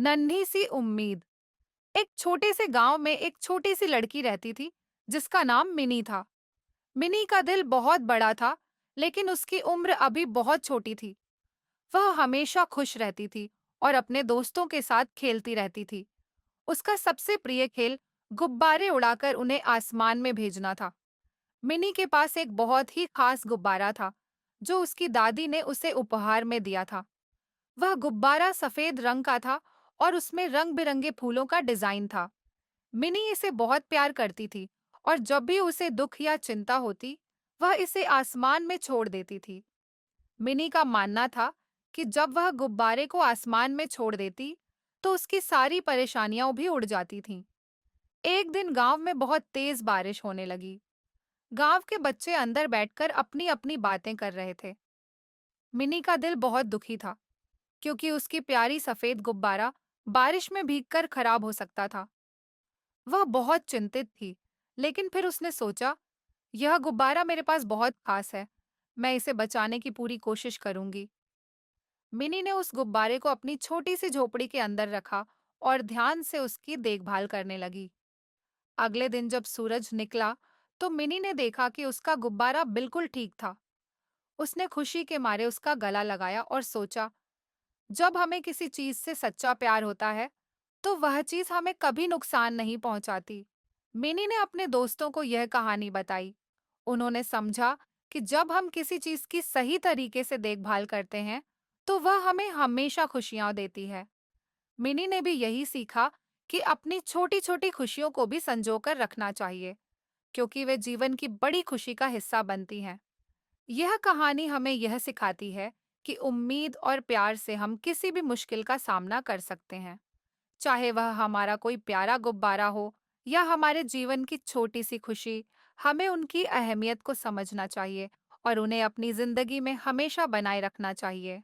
नन्ही सी उम्मीद। एक छोटे से गांव में एक छोटी सी लड़की रहती थी जिसका नाम मिनी था। मिनी का दिल बहुत बड़ा था, लेकिन उसकी उम्र अभी बहुत छोटी थी। वह हमेशा खुश रहती थी और अपने दोस्तों के साथ खेलती रहती थी। उसका सबसे प्रिय खेल गुब्बारे उड़ाकर उन्हें आसमान में भेजना था। मिनी के पास एक बहुत ही खास गुब्बारा था जो उसकी दादी ने उसे उपहार में दिया था। वह गुब्बारा सफेद रंग का था और उसमें रंग-बिरंगे फूलों का डिजाइन था। मिनी इसे बहुत प्यार करती थी और जब भी उसे दुख या चिंता होती, वह इसे आसमान में छोड़ देती थी। मिनी का मानना था कि जब वह गुब्बारे को आसमान में छोड़ देती, तो उसकी सारी परेशानियां भी उड़ जाती थीं। एक दिन गांव में बहुत तेज बारिश होने लगी। गांव के बच्चे अंदर बैठकर अपनी-अपनी बातें कर रहे थे। मिनी का दिल बहुत दुखी था, क्योंकि उसकी प्यारी सफेद गुब्बारा बारिश में भीगकर खराब हो सकता था। वह बहुत चिंतित थी, लेकिन फिर उसने सोचा, यह गुब्बारा मेरे पास बहुत खास है। मैं इसे बचाने की पूरी कोशिश करूंगी। मिनी ने उस गुब्बारे को अपनी छोटी सी झोपड़ी के अंदर रखा और ध्यान से उसकी देखभाल करने लगी। अगले दिन जब सूरज निकला, तो मिनी ने देखा कि उसका गुब्बारा बिल्कुल ठीक था। उसने खुशी के मारे उसका गला लगाया और सोचा, जब हमें किसी चीज से सच्चा प्यार होता है, तो वह चीज हमें कभी नुकसान नहीं पहुंचाती। मिनी ने अपने दोस्तों को यह कहानी बताई। उन्होंने समझा कि जब हम किसी चीज की सही तरीके से देखभाल करते हैं, तो वह हमें हमेशा खुशियां देती है। मिनी ने भी यही सीखा कि अपनी छोटी-छोटी खुशियों को भी संजोकर रखना चाहिए, क्योंकि वे जीवन की बड़ी खुशी का हिस्सा बनती हैं। यह कहानी हमें यह सिखाती है कि उम्मीद और प्यार से हम किसी भी मुश्किल का सामना कर सकते हैं। चाहे वह हमारा कोई प्यारा गुब्बारा हो या हमारे जीवन की छोटी सी खुशी, हमें उनकी अहमियत को समझना चाहिए और उन्हें अपनी जिंदगी में हमेशा बनाए रखना चाहिए।